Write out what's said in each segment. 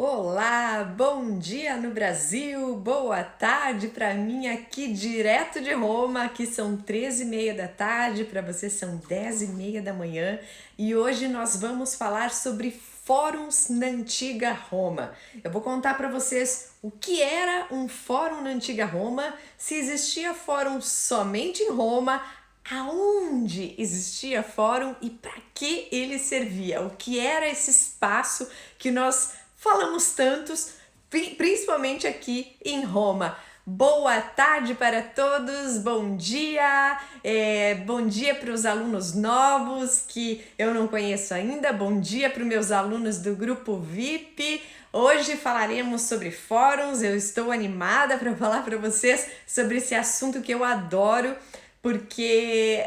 Olá, bom dia no Brasil, boa tarde para mim aqui direto de Roma, aqui são 13h30 da tarde, para você são 10h30 da manhã e hoje nós vamos falar sobre fóruns na antiga Roma. Eu vou contar para vocês o que era um fórum na antiga Roma, se existia fórum somente em Roma, aonde existia fórum e para que ele servia, o que era esse espaço que nós falamos tantos, principalmente aqui em Roma. Boa tarde para todos, bom dia para os alunos novos que eu não conheço ainda, bom dia para os meus alunos do grupo VIP. Hoje falaremos sobre fóruns, eu estou animada para falar para vocês sobre esse assunto que eu adoro, porque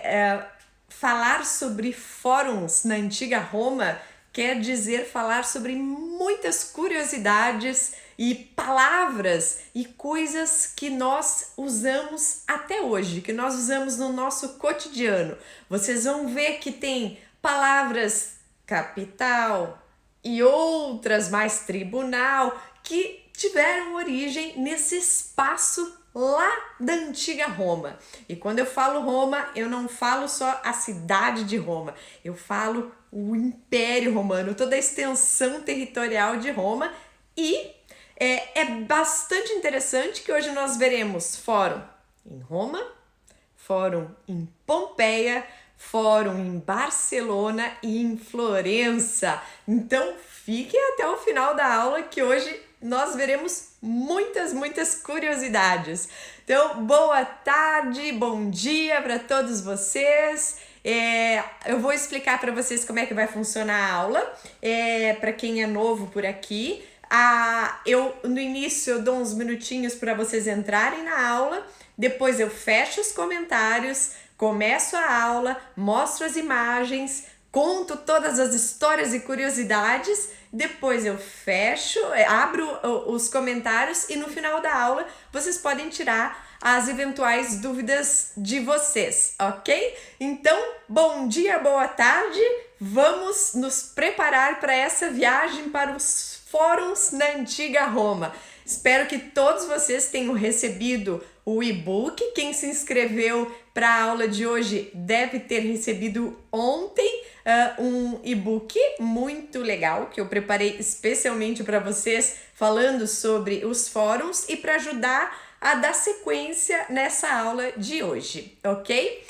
falar sobre fóruns na antiga Roma quer dizer falar sobre muitas curiosidades e palavras e coisas que nós usamos até hoje, que nós usamos no nosso cotidiano. Vocês vão ver que tem palavras capital e outras mais tribunal que tiveram origem nesse espaço lá da antiga Roma. E quando eu falo Roma, eu não falo só a cidade de Roma, eu falo o Império Romano, toda a extensão territorial de Roma. E é bastante interessante que hoje nós veremos fórum em Roma, fórum em Pompeia, fórum em Barcelona e em Florença. Então fiquem até o final da aula que hoje nós veremos muitas curiosidades. Então, boa tarde, bom dia para todos vocês. Eu vou explicar para vocês como é que vai funcionar a aula, para quem é novo por aqui. No início eu dou uns minutinhos para vocês entrarem na aula, depois eu fecho os comentários, começo a aula, mostro as imagens, conto todas as histórias e curiosidades, depois eu fecho, abro os comentários e no final da aula vocês podem tirar as eventuais dúvidas de vocês, ok? Então, bom dia, boa tarde, vamos nos preparar para essa viagem para os fóruns na antiga Roma. Espero que todos vocês tenham recebido o e-book. Quem se inscreveu para a aula de hoje deve ter recebido ontem um e-book muito legal que eu preparei especialmente para vocês, falando sobre os fóruns e para ajudar a dar sequência nessa aula de hoje, ok?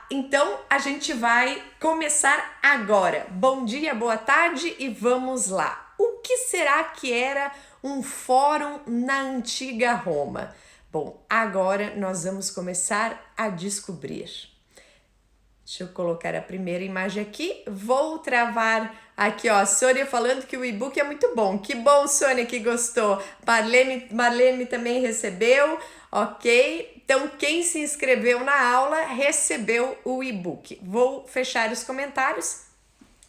Então a gente vai começar agora. Bom dia, boa tarde e vamos lá. O que será que era um fórum na antiga Roma? Bom, agora nós vamos começar a descobrir. Deixa eu colocar a primeira imagem aqui. Vou travar aqui, ó, a Sônia falando que o e-book é muito bom. Que bom, Sônia, que gostou. Marlene também recebeu, ok? Então, quem se inscreveu na aula recebeu o e-book. Vou fechar os comentários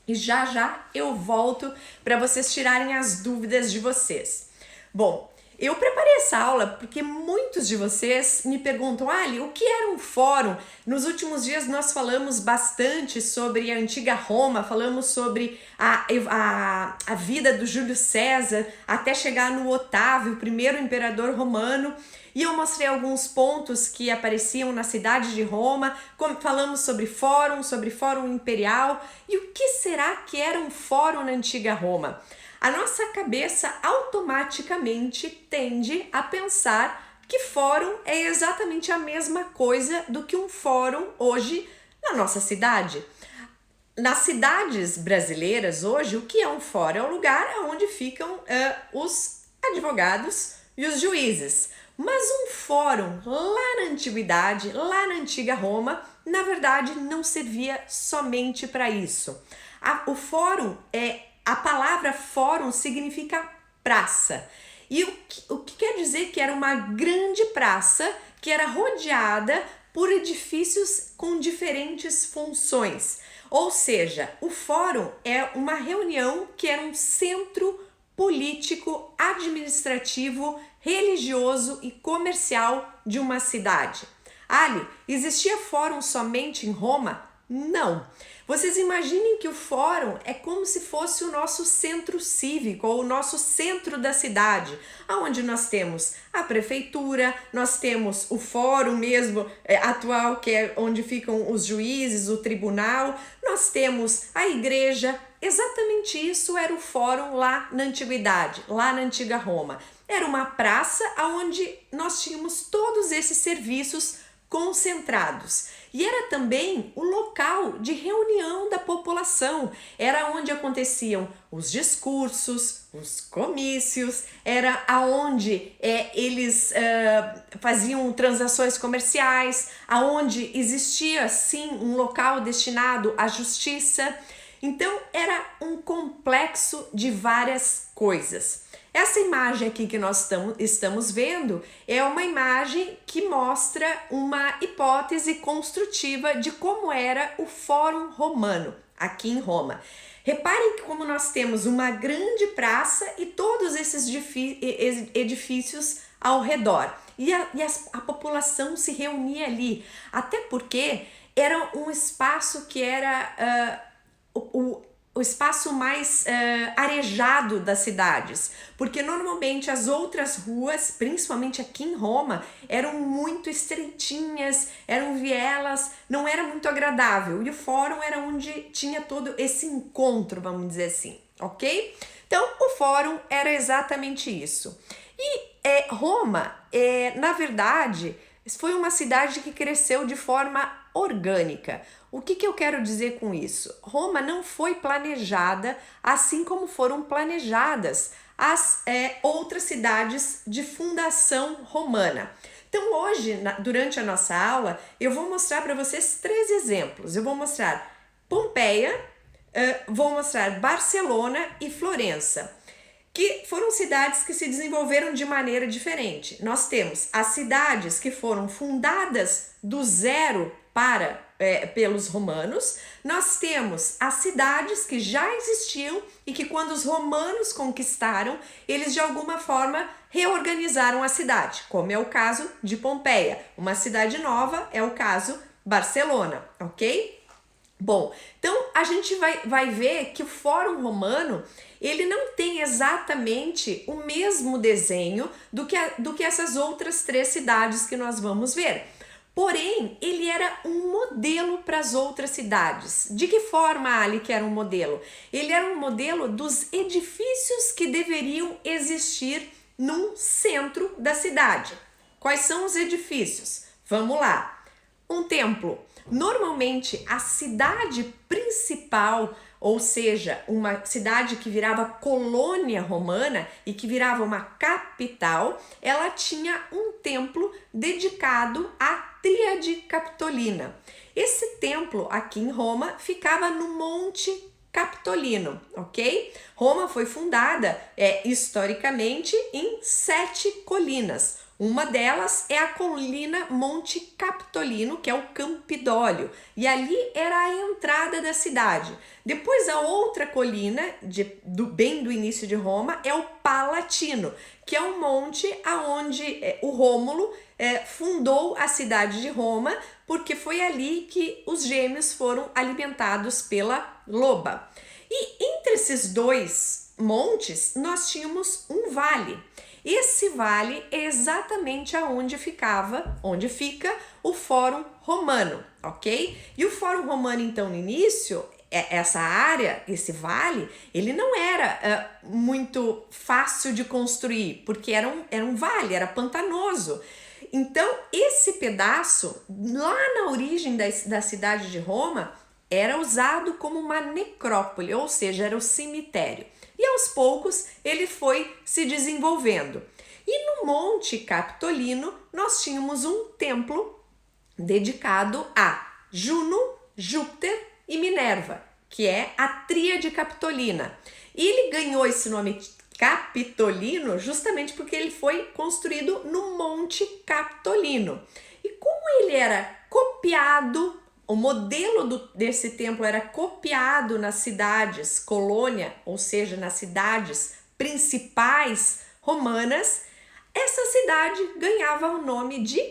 e já eu volto para vocês tirarem as dúvidas de vocês. Bom, eu preparei essa aula porque muitos de vocês me perguntam, Ali, o que era um fórum? Nos últimos dias nós falamos bastante sobre a antiga Roma, falamos sobre a vida do Júlio César até chegar no Otávio, o primeiro imperador romano, e eu mostrei alguns pontos que apareciam na cidade de Roma, falamos sobre fórum imperial, e o que será que era um fórum na antiga Roma? A nossa cabeça automaticamente tende a pensar que fórum é exatamente a mesma coisa do que um fórum hoje na nossa cidade. Nas cidades brasileiras hoje, o que é um fórum? É um lugar onde ficam os advogados e os juízes. Mas um fórum lá na antiguidade, lá na antiga Roma, na verdade não servia somente para isso. O fórum A palavra fórum significa praça. E o que quer dizer que era uma grande praça que era rodeada por edifícios com diferentes funções. Ou seja, o fórum é uma reunião que era um centro político, administrativo, religioso e comercial de uma cidade. Ali, existia fórum somente em Roma? Não. Vocês imaginem que o fórum é como se fosse o nosso centro cívico ou o nosso centro da cidade, onde nós temos a prefeitura, nós temos o fórum mesmo atual, que é onde ficam os juízes, o tribunal, nós temos a igreja. Exatamente isso era o fórum lá na antiguidade, lá na antiga Roma. Era uma praça onde nós tínhamos todos esses serviços concentrados. E era também o local de reunião da população, era onde aconteciam os discursos, os comícios, era aonde eles faziam transações comerciais, aonde existia sim um local destinado à justiça. Então era um complexo de várias coisas. Essa imagem aqui que nós estamos vendo é uma imagem que mostra uma hipótese construtiva de como era o Fórum Romano aqui em Roma. Reparem que como nós temos uma grande praça e todos esses edifícios ao redor. E a população se reunia ali, até porque era um espaço que era o espaço mais arejado das cidades, porque normalmente as outras ruas, principalmente aqui em Roma, eram muito estreitinhas, eram vielas, não era muito agradável, e o fórum era onde tinha todo esse encontro, vamos dizer assim, ok? Então o fórum era exatamente isso. E Roma, na verdade, foi uma cidade que cresceu de forma orgânica. O que eu quero dizer com isso? Roma não foi planejada assim como foram planejadas as outras cidades de fundação romana. Então hoje, durante a nossa aula, eu vou mostrar para vocês 3 exemplos. Eu vou mostrar Pompeia, vou mostrar Barcelona e Florença, que foram cidades que se desenvolveram de maneira diferente. Nós temos as cidades que foram fundadas do zero pelos romanos, nós temos as cidades que já existiam e que quando os romanos conquistaram, eles de alguma forma reorganizaram a cidade, como é o caso de Pompeia. Uma cidade nova é o caso Barcelona, ok? Bom, então a gente vai ver que o Fórum Romano ele não tem exatamente o mesmo desenho do que essas outras 3 cidades que nós vamos ver. Porém, ele era um modelo para as outras cidades. De que forma, Ali, que era um modelo? Ele era um modelo dos edifícios que deveriam existir no centro da cidade. Quais são os edifícios? Vamos lá. Um templo. Normalmente, a cidade principal, ou seja, uma cidade que virava colônia romana e que virava uma capital, ela tinha um templo dedicado à Tríade Capitolina. Esse templo aqui em Roma ficava no Monte Capitolino, ok? Roma foi fundada historicamente em 7 colinas. Uma delas é a colina Monte Capitolino, que é o Campidólio, e ali era a entrada da cidade. Depois a outra colina, bem do início de Roma, é o Palatino, que é um monte onde o Rômulo fundou a cidade de Roma, porque foi ali que os gêmeos foram alimentados pela loba. E entre esses 2 montes, nós tínhamos um vale. Esse vale é exatamente onde fica o Fórum Romano, ok? E o Fórum Romano, então, no início, essa área, esse vale, ele não era muito fácil de construir, porque era um vale, era pantanoso. Então, esse pedaço, lá na origem da cidade de Roma, era usado como uma necrópole, ou seja, era o cemitério. E aos poucos ele foi se desenvolvendo. E no Monte Capitolino nós tínhamos um templo dedicado a Juno, Júpiter e Minerva, que é a Tríade Capitolina. E ele ganhou esse nome Capitolino justamente porque ele foi construído no Monte Capitolino. E como ele era copiado, o modelo desse templo era copiado nas cidades colônia, ou seja, nas cidades principais romanas, essa cidade ganhava o nome de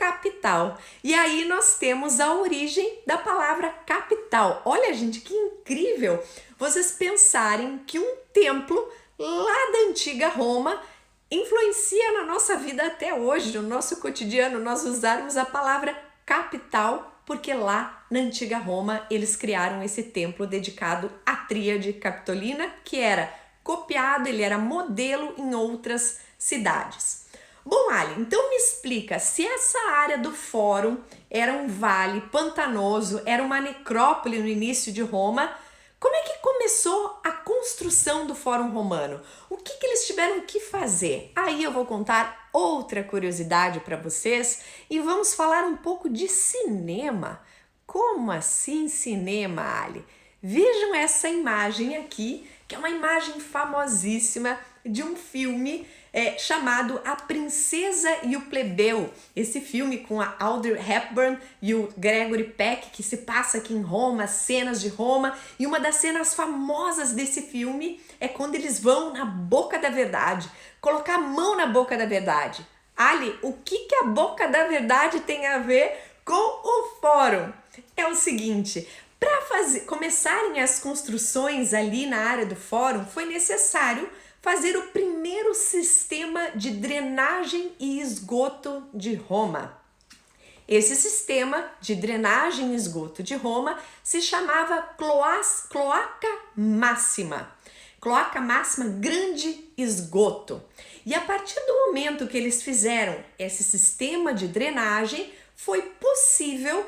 capital. E aí nós temos a origem da palavra capital. Olha, gente, que incrível vocês pensarem que um templo lá da antiga Roma influencia na nossa vida até hoje, no nosso cotidiano, nós usarmos a palavra capital, porque lá na antiga Roma eles criaram esse templo dedicado à Tríade Capitolina, que era copiado, ele era modelo em outras cidades. Bom, Ali, então me explica, se essa área do Fórum era um vale pantanoso, era uma necrópole no início de Roma, como é que começou a construção do Fórum Romano? O que eles tiveram que fazer? Aí eu vou contar outra curiosidade para vocês e vamos falar um pouco de cinema. Como assim cinema, Ali? Vejam essa imagem aqui, que é uma imagem famosíssima de um filme chamado A Princesa e o Plebeu. Esse filme com a Audrey Hepburn e o Gregory Peck, que se passa aqui em Roma, cenas de Roma. E uma das cenas famosas desse filme é quando eles vão na boca da verdade, colocar a mão na boca da verdade. Ali, o que a boca da verdade tem a ver com o Fórum? É o seguinte, para começarem as construções ali na área do Fórum, foi necessário fazer o primeiro sistema de drenagem e esgoto de Roma. Esse sistema de drenagem e esgoto de Roma se chamava Cloaca Máxima. Cloaca Máxima, grande esgoto. E a partir do momento que eles fizeram esse sistema de drenagem, foi possível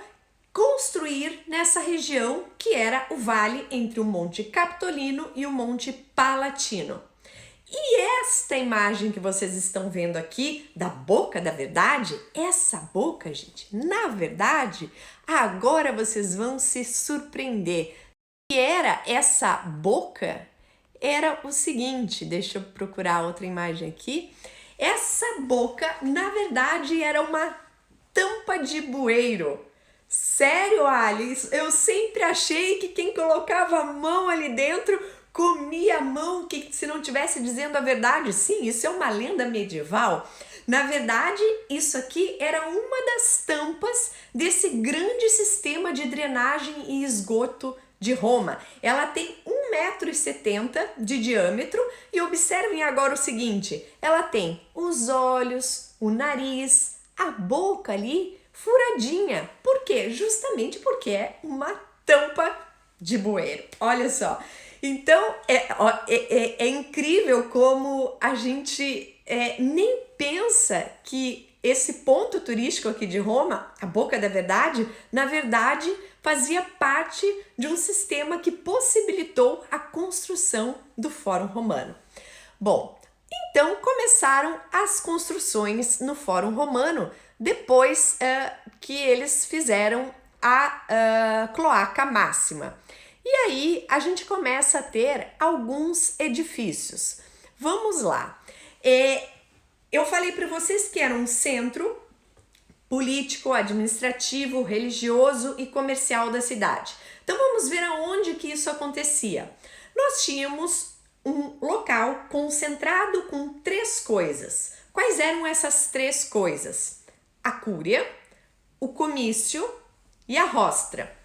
construir nessa região que era o vale entre o Monte Capitolino e o Monte Palatino. E esta imagem que vocês estão vendo aqui, da boca da verdade, essa boca, gente, na verdade, agora vocês vão se surpreender. E era essa boca, era o seguinte, deixa eu procurar outra imagem aqui. Essa boca, na verdade, era uma tampa de bueiro. Sério, Alice, eu sempre achei que quem colocava a mão ali dentro comia a mão, que se não tivesse dizendo a verdade. Sim, isso é uma lenda medieval. Na verdade, isso aqui era uma das tampas desse grande sistema de drenagem e esgoto de Roma. Ela tem 1,70 m de diâmetro e observem agora o seguinte, ela tem os olhos, o nariz, a boca ali furadinha. Por quê? Justamente porque é uma tampa de bueiro. Olha só. Então, é incrível como a gente nem pensa que esse ponto turístico aqui de Roma, a Boca da Verdade, na verdade, fazia parte de um sistema que possibilitou a construção do Fórum Romano. Bom, então começaram as construções no Fórum Romano, depois que eles fizeram a Cloaca Máxima. E aí a gente começa a ter alguns edifícios. Vamos lá. Eu falei para vocês que era um centro político, administrativo, religioso e comercial da cidade. Então vamos ver aonde que isso acontecia. Nós tínhamos um local concentrado com 3 coisas. Quais eram essas 3 coisas? A cúria, o comício e a rostra.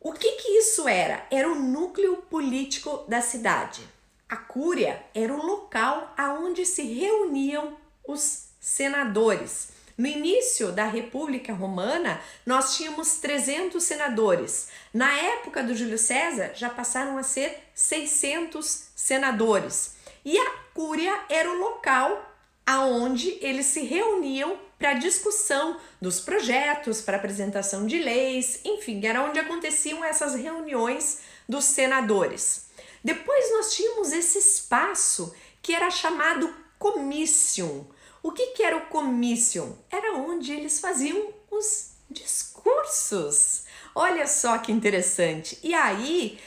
O que isso era? Era o núcleo político da cidade. A cúria era o local aonde se reuniam os senadores. No início da República Romana, nós tínhamos 300 senadores. Na época do Júlio César, já passaram a ser 600 senadores. E a cúria era o local aonde eles se reuniam para discussão dos projetos, para apresentação de leis, enfim, era onde aconteciam essas reuniões dos senadores. Depois nós tínhamos esse espaço que era chamado comitium. O que era o comitium? Era onde eles faziam os discursos. Olha só que interessante. E aí,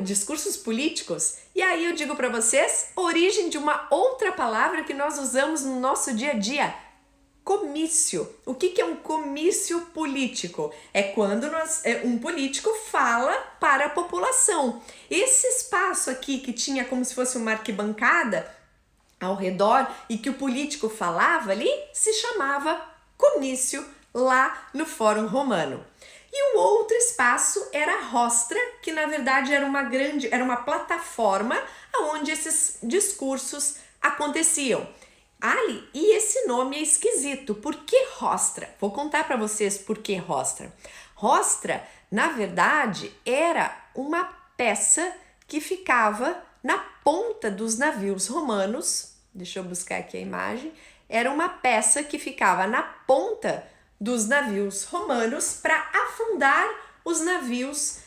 discursos políticos, e aí eu digo para vocês, origem de uma outra palavra que nós usamos no nosso dia a dia, comício. O que é um comício político? É quando um político fala para a população. Esse espaço aqui que tinha como se fosse uma arquibancada ao redor e que o político falava ali, se chamava comício lá no Fórum Romano. E o outro espaço era a rostra, que na verdade era uma plataforma onde esses discursos aconteciam. Ali, e esse nome é esquisito, por que rostra? Vou contar para vocês por que rostra. Rostra, na verdade, era uma peça que ficava na ponta dos navios romanos. Deixa eu buscar aqui a imagem. Era uma peça que ficava na ponta dos navios romanos para afundar os navios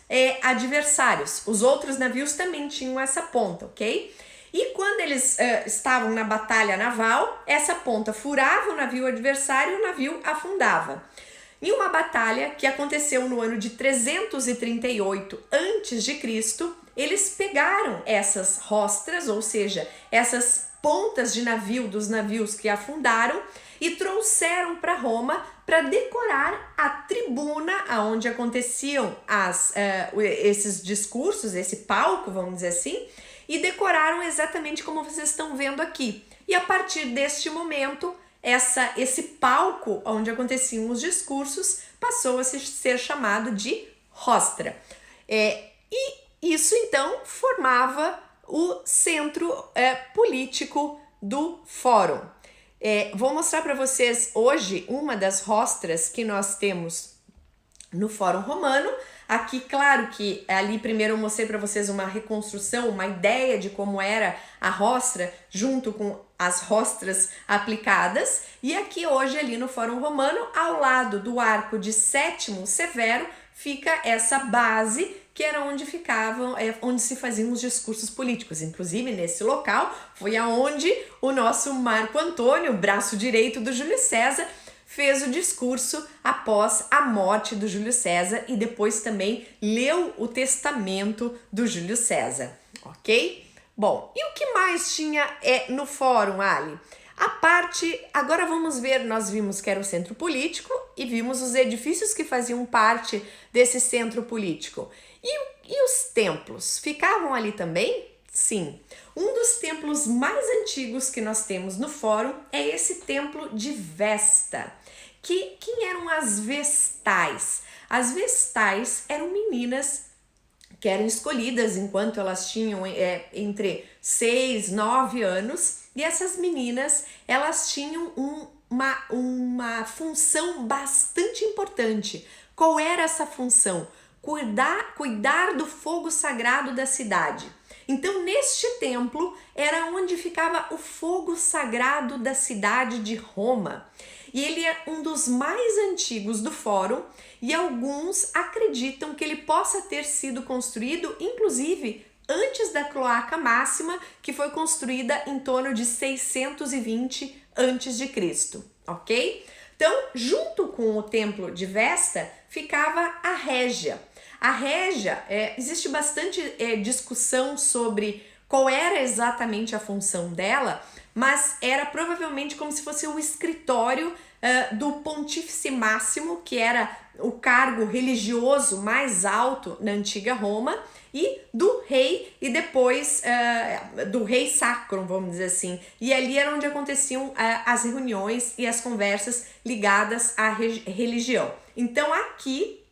adversários. Os outros navios também tinham essa ponta, ok? E quando eles estavam na batalha naval, essa ponta furava o navio adversário e o navio afundava. Em uma batalha que aconteceu no ano de 338 a.C., eles pegaram essas rostras, ou seja, essas pontas de navio dos navios que afundaram, e trouxeram para Roma para decorar a tribuna onde aconteciam esses discursos, esse palco, vamos dizer assim, e decoraram exatamente como vocês estão vendo aqui. E a partir deste momento, esse palco onde aconteciam os discursos passou a ser chamado de rostra. E isso então formava o centro político do fórum. Vou mostrar para vocês hoje uma das rostras que nós temos no Fórum Romano. Aqui, claro que ali primeiro eu mostrei para vocês uma reconstrução, uma ideia de como era a rostra junto com as rostras aplicadas. E aqui hoje ali no Fórum Romano, ao lado do arco de Sétimo Severo, fica essa base que era onde onde se faziam os discursos políticos. Inclusive, nesse local foi aonde o nosso Marco Antônio, braço direito do Júlio César, fez o discurso após a morte do Júlio César e depois também leu o testamento do Júlio César, ok? Bom, e o que mais tinha no fórum, Ali? Agora vamos ver, nós vimos que era o centro político e vimos os edifícios que faziam parte desse centro político. E os templos ficavam ali também? Sim. Um dos templos mais antigos que nós temos no fórum é esse templo de Vesta. Quem eram as Vestais? As Vestais eram meninas que eram escolhidas enquanto elas tinham entre 6 e 9 anos, e essas meninas elas tinham uma função bastante importante. Qual era essa função? Cuidar do fogo sagrado da cidade. Então, neste templo era onde ficava o fogo sagrado da cidade de Roma. E ele é um dos mais antigos do fórum e alguns acreditam que ele possa ter sido construído, inclusive, antes da Cloaca Máxima, que foi construída em torno de 620 a.C., ok? Então, junto com o templo de Vesta, ficava a Régia. A Régia, existe bastante discussão sobre qual era exatamente a função dela, mas era provavelmente como se fosse o escritório do Pontífice Máximo, que era o cargo religioso mais alto na antiga Roma, e do rei, e depois do rei sacro, vamos dizer assim. E ali era onde aconteciam as reuniões e as conversas ligadas à religião. Então aqui,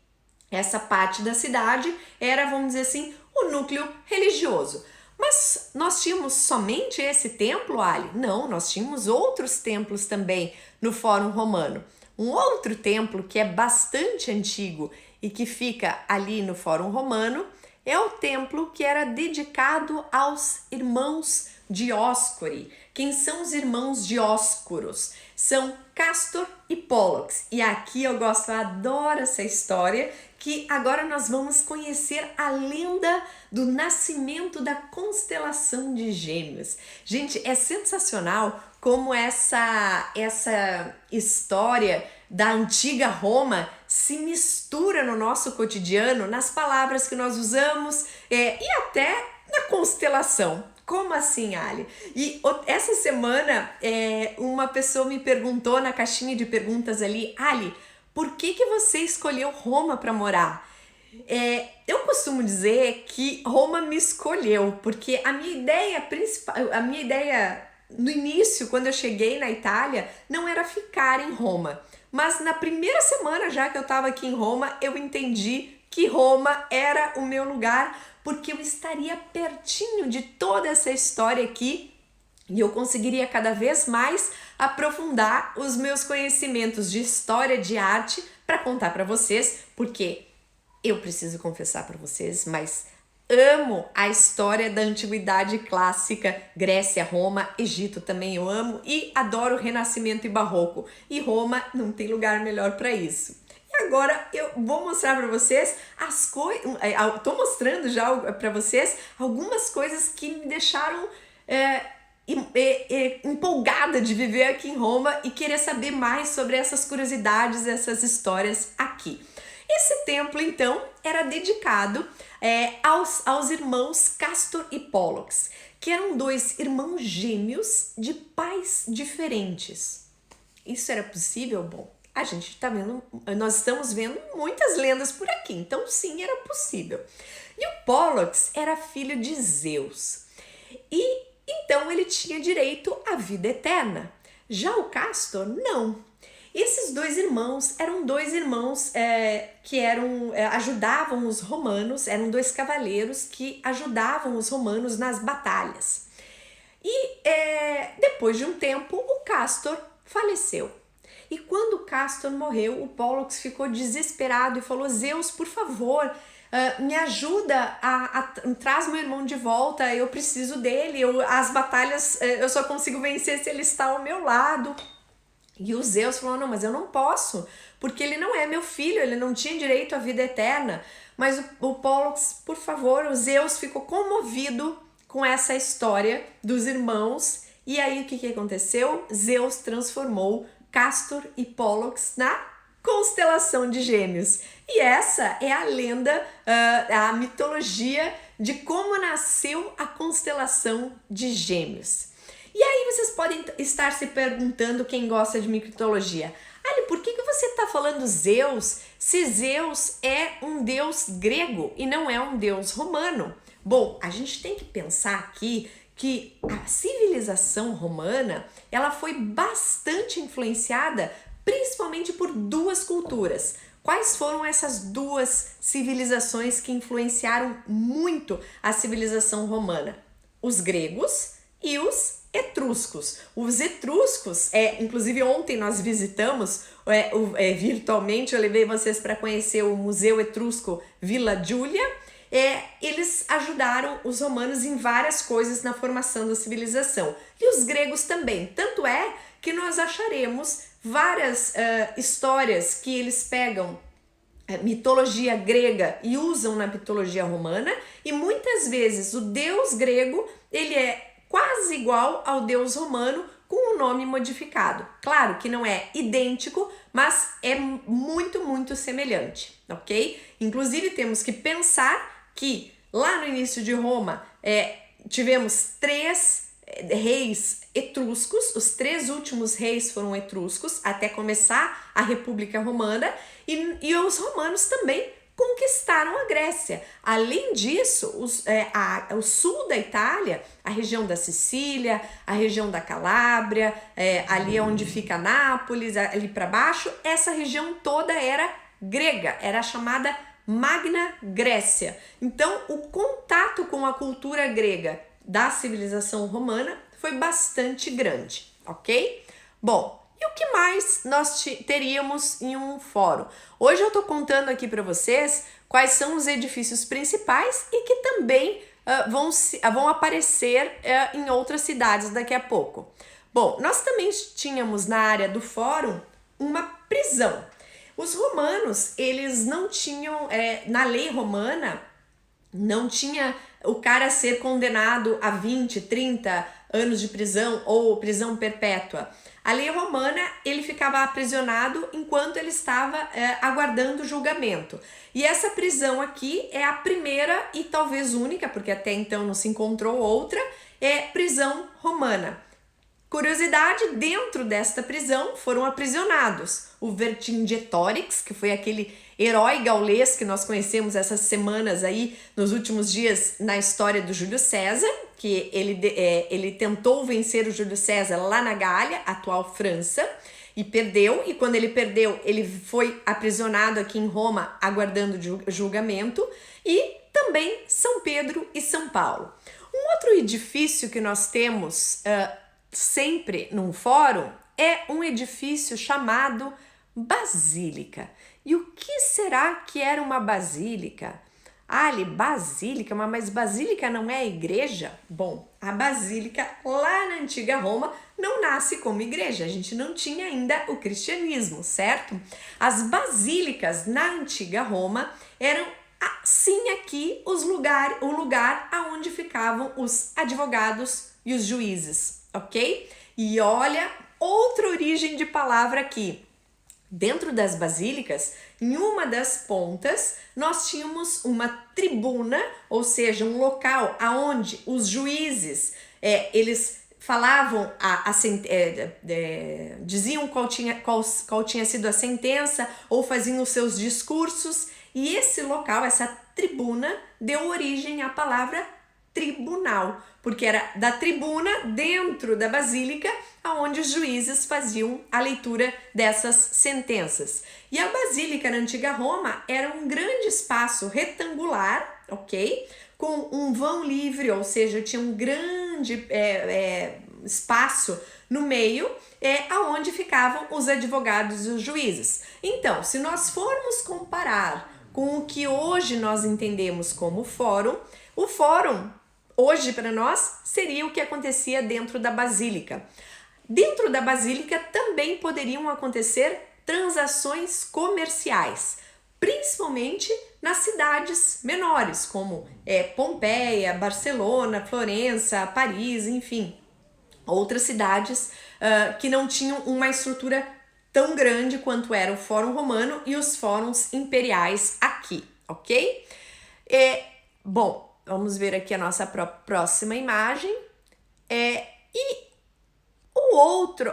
essa parte da cidade era, vamos dizer assim, o núcleo religioso. Mas nós tínhamos somente esse templo, Ali? Não, nós tínhamos outros templos também no Fórum Romano. Um outro templo que é bastante antigo e que fica ali no Fórum Romano é o templo que era dedicado aos irmãos Dioscuri. Quem são os irmãos Dioscuros? São Castor e Pólux. E aqui eu adoro essa história, que agora nós vamos conhecer a lenda do nascimento da constelação de Gêmeos. Gente, é sensacional como essa história da antiga Roma se mistura no nosso cotidiano, nas palavras que nós usamos e até na constelação. Como assim, Ali? E essa semana uma pessoa me perguntou na caixinha de perguntas ali, Ali, por que você escolheu Roma para morar? Eu costumo dizer que Roma me escolheu, porque a minha ideia no início, quando eu cheguei na Itália, não era ficar em Roma. Mas na primeira semana já que eu estava aqui em Roma, eu entendi que Roma era o meu lugar, porque eu estaria pertinho de toda essa história aqui e eu conseguiria cada vez mais aprofundar os meus conhecimentos de história, de arte, para contar para vocês, porque eu preciso confessar para vocês, mas amo a história da antiguidade clássica, Grécia, Roma, Egito também eu amo e adoro o Renascimento e Barroco. E Roma não tem lugar melhor para isso. E agora eu vou mostrar para vocês as coisas, tô mostrando já para vocês algumas coisas que me deixaram empolgada de viver aqui em Roma e querer saber mais sobre essas curiosidades, essas histórias aqui. Esse templo, então, era dedicado aos irmãos Castor e Pólux, que eram dois irmãos gêmeos de pais diferentes. Isso era possível? Bom, a gente está vendo, nós estamos vendo muitas lendas por aqui, então sim, era possível. E o Pólux era filho de Zeus, e então ele tinha direito à vida eterna. Já o Castor, não. Esses dois irmãos eram dois irmãos que ajudavam os romanos, eram dois cavaleiros que ajudavam os romanos nas batalhas. E depois de um tempo, o Castor faleceu. E quando o Castor morreu, o Pólux ficou desesperado e falou: Zeus, por favor, me ajuda, traz meu irmão de volta, eu preciso dele, as batalhas eu só consigo vencer se ele está ao meu lado. E o Zeus falou: não, mas eu não posso, porque ele não é meu filho, ele não tinha direito à vida eterna. Mas o Pólux, por favor, o Zeus ficou comovido com essa história dos irmãos. E aí o que aconteceu? Zeus transformou Castor e Pólux na constelação de Gêmeos. E essa é a lenda, a mitologia de como nasceu a constelação de Gêmeos. E aí vocês podem estar se perguntando, quem gosta de mitologia: Ali, por que você está falando Zeus, se Zeus é um deus grego e não é um deus romano? Bom, a gente tem que pensar aqui que a civilização romana, ela foi bastante influenciada principalmente por duas culturas. Quais foram essas duas civilizações que influenciaram muito a civilização romana? Os gregos e os etruscos. Os etruscos, inclusive ontem nós visitamos virtualmente, eu levei vocês para conhecer o Museu Etrusco Villa Giulia. Eles ajudaram os romanos em várias coisas na formação da civilização. E os gregos também. Tanto é que nós acharemos várias histórias que eles pegam mitologia grega e usam na mitologia romana, e muitas vezes o deus grego ele é quase igual ao deus romano com o nome modificado. Claro que não é idêntico, mas é muito, muito semelhante, ok? Inclusive temos que pensar que lá no início de Roma tivemos 3 reis etruscos, os 3 últimos reis foram etruscos até começar a República Romana, e os romanos também conquistaram a Grécia. Além disso, o sul da Itália, a região da Sicília, a região da Calábria, ali onde fica Nápoles, ali para baixo, essa região toda era grega, era chamada Magna Grécia. Então, o contato com a cultura grega da civilização romana foi bastante grande, ok? Bom, e o que mais nós teríamos em um fórum? Hoje eu estou contando aqui para vocês quais são os edifícios principais e que também vão aparecer em outras cidades daqui a pouco. Bom, nós também tínhamos na área do fórum uma prisão. Os romanos, eles não tinham, na lei romana, não tinha o cara ser condenado a 20, 30 anos de prisão ou prisão perpétua. A lei romana, ele ficava aprisionado enquanto ele estava aguardando o julgamento. E essa prisão aqui é a primeira e talvez única, porque até então não se encontrou outra, prisão romana. Curiosidade, dentro desta prisão foram aprisionados o Vercingetorix, que foi aquele herói gaulês que nós conhecemos essas semanas aí, nos últimos dias na história do Júlio César, que ele tentou vencer o Júlio César lá na Gália, atual França, e perdeu, e quando ele perdeu, ele foi aprisionado aqui em Roma, aguardando julgamento, e também São Pedro e São Paulo. Um outro edifício que nós temos sempre num fórum é um edifício chamado basílica. E o que será que era uma basílica? Ali, basílica, mas basílica não é igreja? Bom, a basílica lá na antiga Roma não nasce como igreja, a gente não tinha ainda o cristianismo, certo? As basílicas na antiga Roma eram sim aqui o lugar aonde ficavam os advogados e os juízes, ok? E olha, outra origem de palavra aqui. Dentro das basílicas, em uma das pontas, nós tínhamos uma tribuna, ou seja, um local aonde os juízes, eles falavam, diziam qual tinha sido a sentença ou faziam os seus discursos, e esse local, essa tribuna, deu origem à palavra tribunal, porque era da tribuna dentro da basílica onde os juízes faziam a leitura dessas sentenças. E a basílica na antiga Roma era um grande espaço retangular, ok? Com um vão livre, ou seja, tinha um grande espaço no meio, aonde ficavam os advogados e os juízes. Então, se nós formos comparar com o que hoje nós entendemos como fórum, o fórum hoje para nós seria o que acontecia dentro da basílica. Dentro da basílica também poderiam acontecer transações comerciais, principalmente nas cidades menores, como Pompeia, Barcelona, Florença, Paris, enfim, outras cidades que não tinham uma estrutura tão grande quanto era o Fórum Romano e os fóruns imperiais aqui, ok? Bom, vamos ver aqui a nossa próxima imagem. E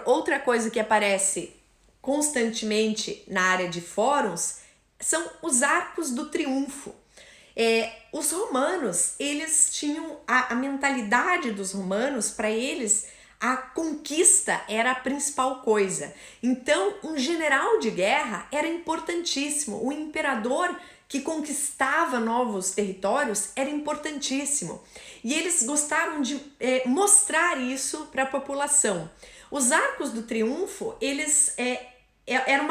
outra coisa que aparece constantemente na área de fóruns são os arcos do triunfo. Os romanos, eles tinham a mentalidade dos romanos, para eles a conquista era a principal coisa. Então, um general de guerra era importantíssimo. O imperador que conquistava novos territórios era importantíssimo. E eles gostavam de mostrar isso para a população. Os arcos do triunfo, eles era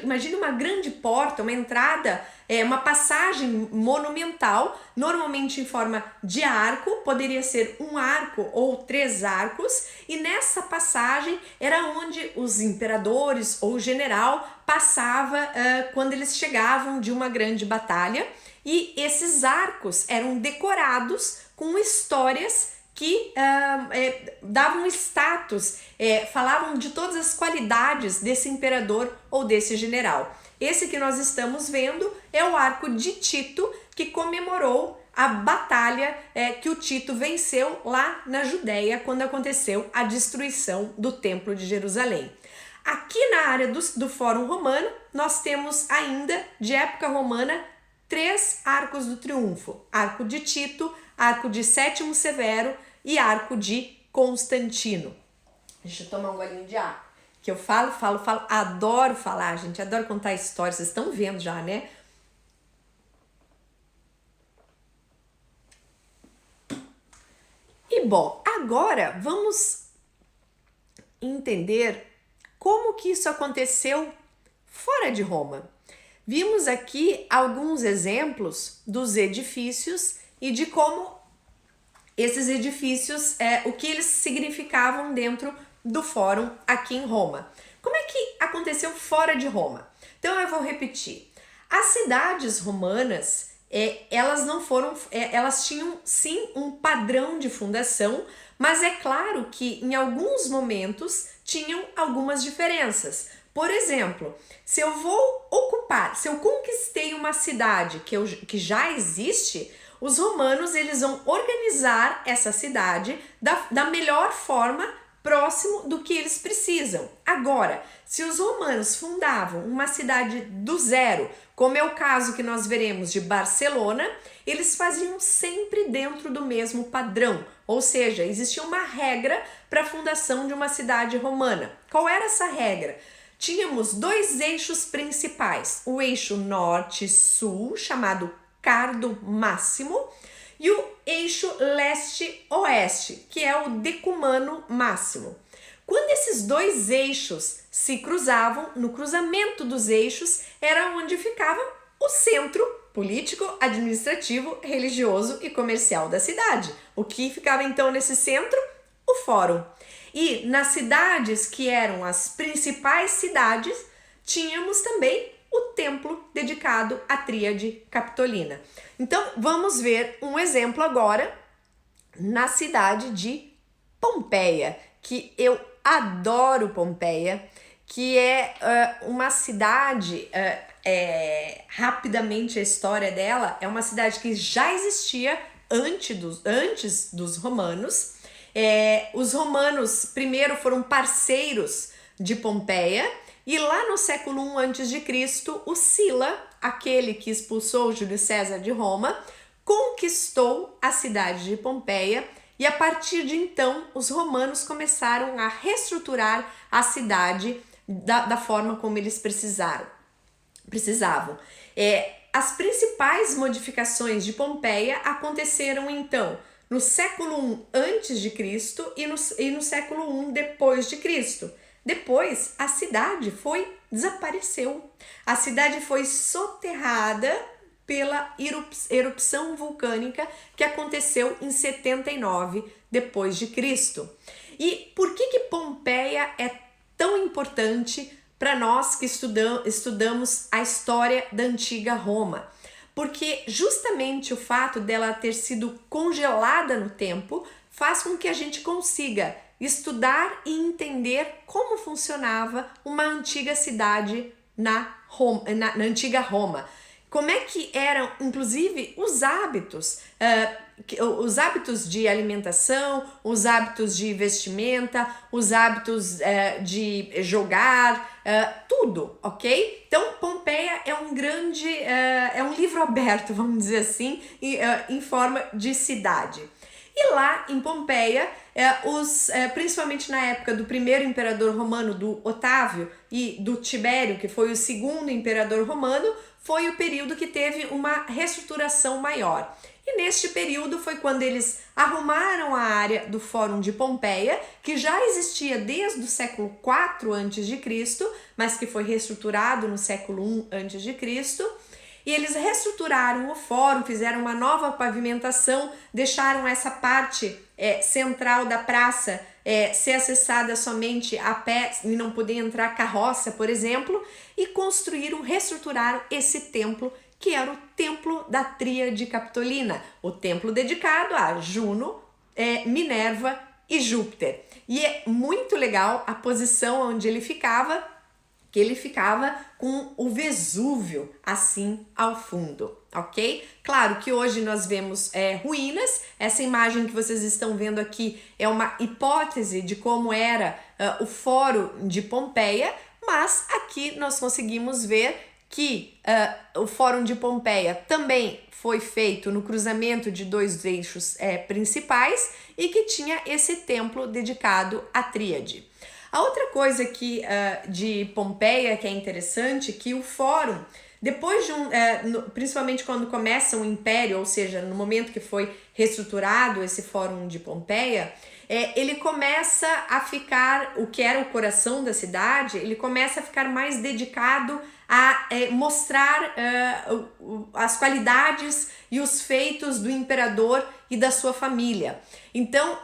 imagine uma grande porta, uma entrada, uma passagem monumental, normalmente em forma de arco, poderia ser um arco ou 3 arcos, e nessa passagem era onde os imperadores ou o general passava quando eles chegavam de uma grande batalha, e esses arcos eram decorados com histórias que davam status, falavam de todas as qualidades desse imperador ou desse general. Esse que nós estamos vendo é o arco de Tito, que comemorou a batalha que o Tito venceu lá na Judéia, quando aconteceu a destruição do Templo de Jerusalém. Aqui na área do Fórum Romano, nós temos ainda, de época romana, 3 arcos do triunfo: arco de Tito, arco de Sétimo Severo e arco de Constantino. Deixa eu tomar um golinho de água, que eu falo, adoro falar, gente, adoro contar histórias, vocês estão vendo já, né? E bom, agora vamos entender como que isso aconteceu fora de Roma. Vimos aqui alguns exemplos dos edifícios e de como esses edifícios, o que eles significavam dentro do fórum aqui em Roma. Como é que aconteceu fora de Roma? Então eu vou repetir. As cidades romanas, elas não foram, elas tinham sim um padrão de fundação, mas é claro que em alguns momentos tinham algumas diferenças. Por exemplo, se eu conquistei uma cidade que já existe, os romanos eles vão organizar essa cidade da melhor forma próximo do que eles precisam. Agora, se os romanos fundavam uma cidade do zero, como é o caso que nós veremos de Barcelona, eles faziam sempre dentro do mesmo padrão, ou seja, existia uma regra para a fundação de uma cidade romana. Qual era essa regra? Tínhamos dois eixos principais, o eixo norte-sul, chamado Cardo Máximo, e o eixo leste-oeste, que é o Decumano Máximo. Quando esses dois eixos se cruzavam, no cruzamento dos eixos era onde ficava o centro político, administrativo, religioso e comercial da cidade. O que ficava então nesse centro? O fórum. E nas cidades que eram as principais cidades, tínhamos também o templo dedicado à Tríade Capitolina. Então, vamos ver um exemplo agora na cidade de Pompeia, que eu adoro Pompeia, que é uma cidade, rapidamente a história dela, é uma cidade que já existia antes dos romanos. Os romanos primeiro foram parceiros de Pompeia, e lá no século I a.C., o Sila, aquele que expulsou Júlio César de Roma, conquistou a cidade de Pompeia, e a partir de então os romanos começaram a reestruturar a cidade da forma como eles precisavam. As principais modificações de Pompeia aconteceram então no século I a.C. e no século I depois de Cristo. Depois, a cidade desapareceu. A cidade foi soterrada pela erupção vulcânica que aconteceu em 79 depois de Cristo. E por que Pompeia é tão importante para nós que estudamos a história da antiga Roma? Porque justamente o fato dela ter sido congelada no tempo faz com que a gente consiga estudar e entender como funcionava uma antiga cidade na antiga Roma. Como é que eram, inclusive, os hábitos de alimentação, os hábitos de vestimenta, os hábitos de jogar, tudo, ok? Então, Pompeia é um livro aberto, vamos dizer assim, em forma de cidade. E lá em Pompeia, principalmente na época do primeiro imperador romano, do Otávio, e do Tibério, que foi o segundo imperador romano, foi o período que teve uma reestruturação maior. E neste período foi quando eles arrumaram a área do Fórum de Pompeia, que já existia desde o século IV a.C., mas que foi reestruturado no século I a.C., e eles reestruturaram o fórum, fizeram uma nova pavimentação, deixaram essa parte central da praça ser acessada somente a pé e não poder entrar carroça, por exemplo, e reestruturaram esse templo, que era o templo da Tríade Capitolina, o templo dedicado a Juno, Minerva e Júpiter. E é muito legal a posição onde ele ficava, que ele ficava com o Vesúvio assim ao fundo, ok? Claro que hoje nós vemos ruínas. Essa imagem que vocês estão vendo aqui é uma hipótese de como era o Fórum de Pompeia, mas aqui nós conseguimos ver que o Fórum de Pompeia também foi feito no cruzamento de dois eixos principais e que tinha esse templo dedicado à Tríade. A outra coisa de Pompeia que é interessante, que o fórum, depois de principalmente quando começa o Império, ou seja, no momento que foi reestruturado esse fórum de Pompeia, ele começa a ficar, o que era o coração da cidade, ele começa a ficar mais dedicado a mostrar as qualidades e os feitos do imperador e da sua família. Então,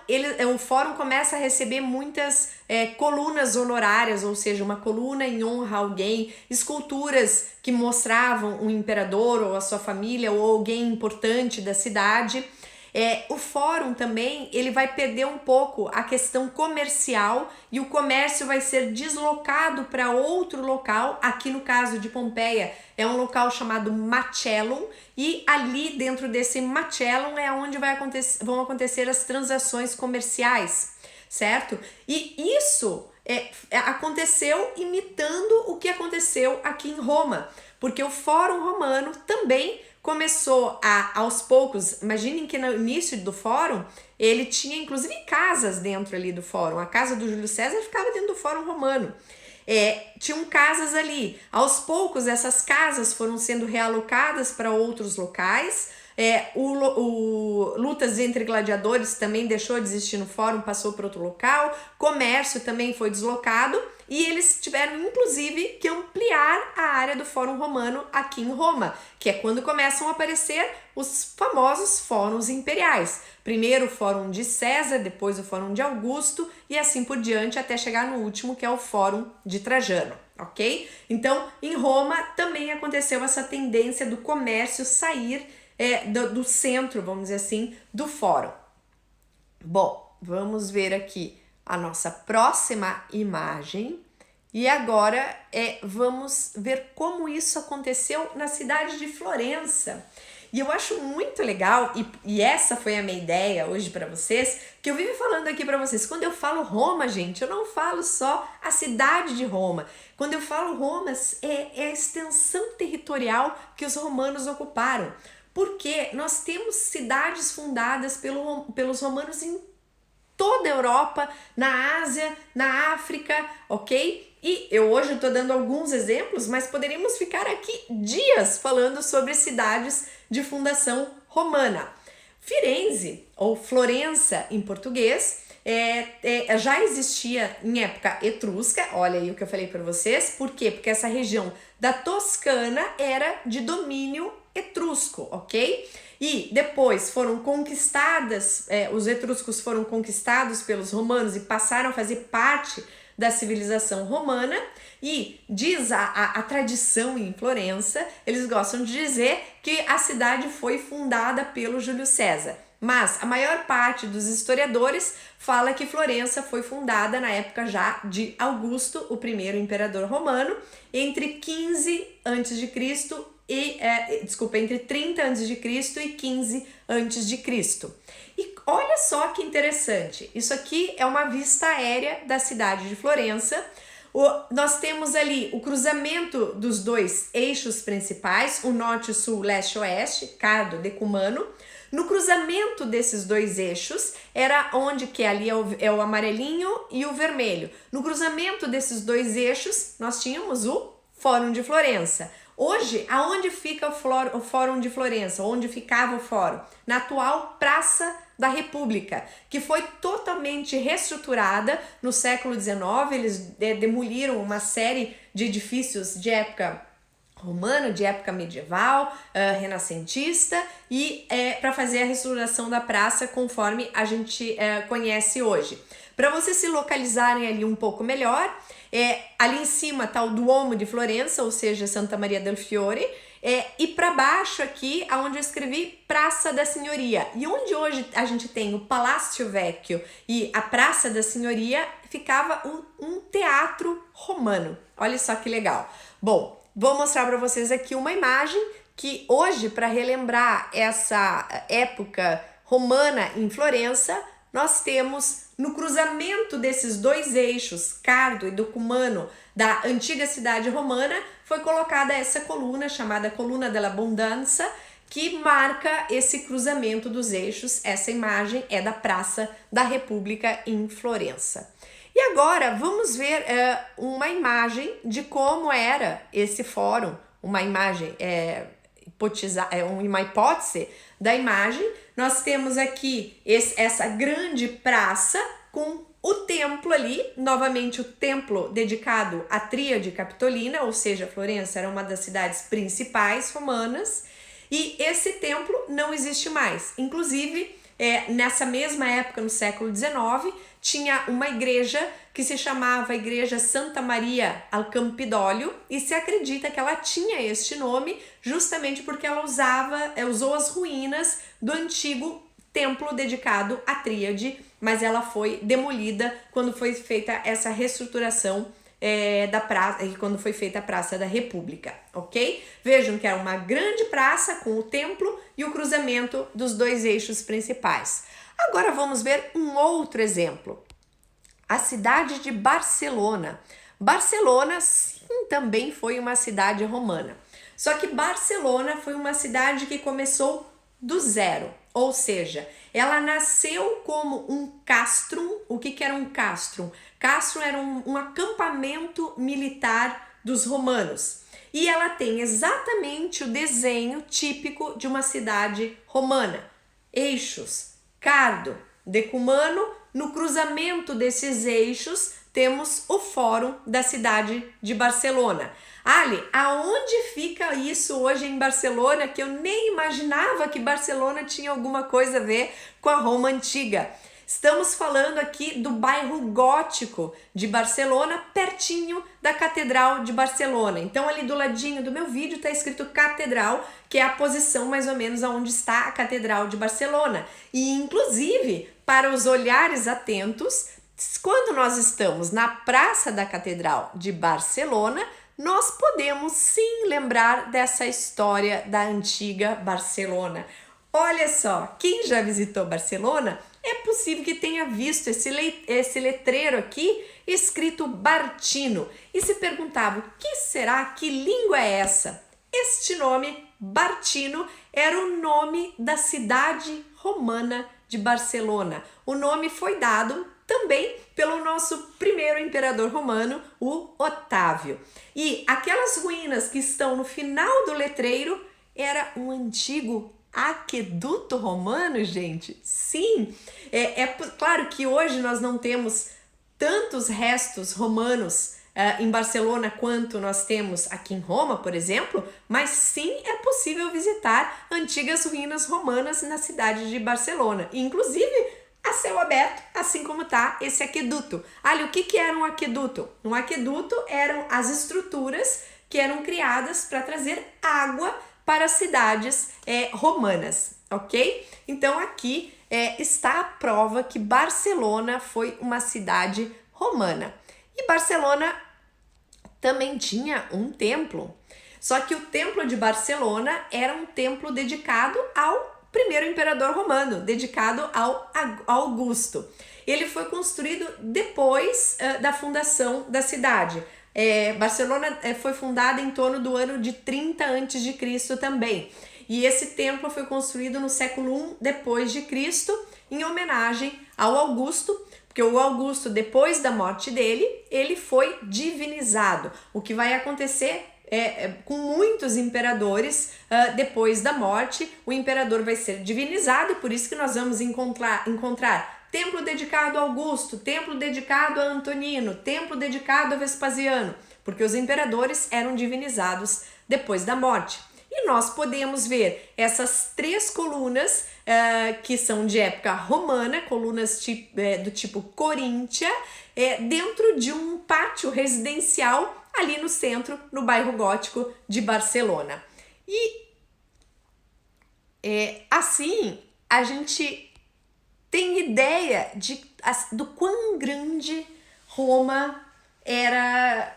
o fórum começa a receber muitas colunas honorárias, ou seja, uma coluna em honra a alguém, esculturas que mostravam o imperador ou a sua família ou alguém importante da cidade. O fórum também ele vai perder um pouco a questão comercial e o comércio vai ser deslocado para outro local. Aqui no caso de Pompeia é um local chamado Macellum, e ali dentro desse Macellum é onde vão acontecer as transações comerciais. certo? E isso aconteceu imitando o que aconteceu aqui em Roma, porque o Fórum Romano também começou aos poucos. Imaginem que no início do Fórum, ele tinha inclusive casas dentro ali do Fórum. A casa do Júlio César ficava dentro do Fórum Romano. Tinham casas ali. Aos poucos, essas casas foram sendo realocadas para outros locais. Lutas entre gladiadores também deixou de existir no fórum, passou para outro local. Comércio também foi deslocado e eles tiveram inclusive que ampliar a área do Fórum Romano aqui em Roma, que é quando começam a aparecer os famosos fóruns imperiais. Primeiro o Fórum de César, depois o Fórum de Augusto e assim por diante até chegar no último, que é o Fórum de Trajano, ok? Então, em Roma também aconteceu essa tendência do comércio sair do centro, vamos dizer assim, do fórum. Bom, vamos ver aqui a nossa próxima imagem e agora vamos ver como isso aconteceu na cidade de Florença. E eu acho muito legal, e essa foi a minha ideia hoje para vocês, que eu vivo falando aqui para vocês. Quando eu falo Roma, gente, eu não falo só a cidade de Roma. Quando eu falo Roma, é a extensão territorial que os romanos ocuparam. Porque nós temos cidades fundadas pelos romanos em toda a Europa, na Ásia, na África, ok? E eu hoje estou dando alguns exemplos, mas poderíamos ficar aqui dias falando sobre cidades de fundação romana. Firenze, ou Florença em português, já existia em época etrusca, olha aí o que eu falei para vocês. Por quê? Porque essa região da Toscana era de domínio etrusco, ok? E depois foram conquistadas, os etruscos foram conquistados pelos romanos e passaram a fazer parte da civilização romana. E diz a tradição em Florença, eles gostam de dizer que a cidade foi fundada pelo Júlio César. Mas a maior parte dos historiadores fala que Florença foi fundada na época já de Augusto, o primeiro imperador romano, entre 15 a.C. entre 30 a.C. e 15 a.C. E olha só que interessante, isso aqui é uma vista aérea da cidade de Florença. Nós temos ali o cruzamento dos dois eixos principais, o norte, o sul, leste e oeste, Cardo, Decumano. No cruzamento desses dois eixos, era onde que ali é o amarelinho e o vermelho. No cruzamento desses dois eixos, nós tínhamos o Fórum de Florença. Hoje, aonde fica o Fórum de Florença? Onde ficava o Fórum? Na atual Praça da República, que foi totalmente reestruturada no século XIX. Eles demoliram uma série de edifícios de época romana, de época medieval, renascentista, e para fazer a restauração da praça conforme a gente conhece hoje. Para vocês se localizarem ali um pouco melhor, ali em cima está o Duomo de Florença, ou seja, Santa Maria del Fiore, e para baixo aqui, onde eu escrevi Praça da Signoria, e onde hoje a gente tem o Palácio Vecchio e a Praça da Signoria, ficava um teatro romano. Olha só que legal. Bom, vou mostrar para vocês aqui uma imagem que hoje, para relembrar essa época romana em Florença, nós temos no cruzamento desses dois eixos, Cardo e Decumano, da antiga cidade romana, foi colocada essa coluna chamada Coluna dell'Abbondanza, que marca esse cruzamento dos eixos. Essa imagem é da Praça da República em Florença. E agora vamos ver uma imagem de como era esse fórum, uma imagem, uma hipótese da imagem. Nós temos aqui essa grande praça com o templo ali, novamente o templo dedicado à Tríade Capitolina, ou seja, Florença era uma das cidades principais romanas, e esse templo não existe mais. Inclusive, nessa mesma época, no século XIX, tinha uma igreja que se chamava Igreja Santa Maria al Campidoglio, e se acredita que ela tinha este nome justamente porque ela usou as ruínas do antigo templo dedicado à Tríade, mas ela foi demolida quando foi feita essa reestruturação da praça, quando foi feita a Praça da República, ok? Vejam que era uma grande praça com o templo e o cruzamento dos dois eixos principais. Agora vamos ver um outro exemplo. a cidade de Barcelona. Barcelona, sim, também foi uma cidade romana. Só que Barcelona foi uma cidade que começou do zero, ou seja, ela nasceu como um castrum. O que era um castrum? Castrum era um acampamento militar dos romanos. E ela tem exatamente o desenho típico de uma cidade romana. Eixos, cardo, decumano. No cruzamento desses eixos temos o Fórum da cidade de Barcelona. Ali, aonde fica isso hoje em Barcelona, que eu nem imaginava que Barcelona tinha alguma coisa a ver com a Roma antiga. Estamos falando aqui do bairro gótico de Barcelona, pertinho da Catedral de Barcelona. Então ali do ladinho do meu vídeo está escrito Catedral, que é a posição mais ou menos onde está a Catedral de Barcelona. E inclusive, para os olhares atentos, quando nós estamos na Praça da Catedral de Barcelona, nós podemos sim lembrar dessa história da antiga Barcelona. Olha só, quem já visitou Barcelona, é possível que tenha visto esse letreiro aqui escrito Bartino e se perguntava: o que será, que língua é essa? Este nome, Bartino, era o nome da cidade romana de Barcelona. O nome foi dado também pelo nosso primeiro imperador romano, o Otávio. E aquelas ruínas que estão no final do letreiro era um antigo aqueduto romano, gente. Sim, claro que hoje nós não temos tantos restos romanos em Barcelona quanto nós temos aqui em Roma, por exemplo, mas sim é possível visitar antigas ruínas romanas na cidade de Barcelona, inclusive a céu aberto, assim como está esse aqueduto. Ali, o que era um aqueduto? Um aqueduto eram as estruturas que eram criadas para trazer água para as cidades romanas, ok? Então aqui está a prova que Barcelona foi uma cidade romana. E Barcelona também tinha um templo, só que o templo de Barcelona era um templo dedicado ao primeiro imperador romano, dedicado ao Augusto. Ele foi construído depois da fundação da cidade. Barcelona foi fundada em torno do ano de 30 a.C. também. E esse templo foi construído no século I depois de Cristo, em homenagem ao Augusto, porque o Augusto, depois da morte dele, ele foi divinizado. O que vai acontecer com muitos imperadores, depois da morte, o imperador vai ser divinizado, e por isso que nós vamos encontrar templo dedicado a Augusto, templo dedicado a Antonino, templo dedicado a Vespasiano, porque os imperadores eram divinizados depois da morte. E nós podemos ver essas 3 colunas que são de época romana, colunas do tipo coríntia, dentro de um pátio residencial ali no centro, no bairro gótico de Barcelona. E assim a gente tem ideia do quão grande Roma era.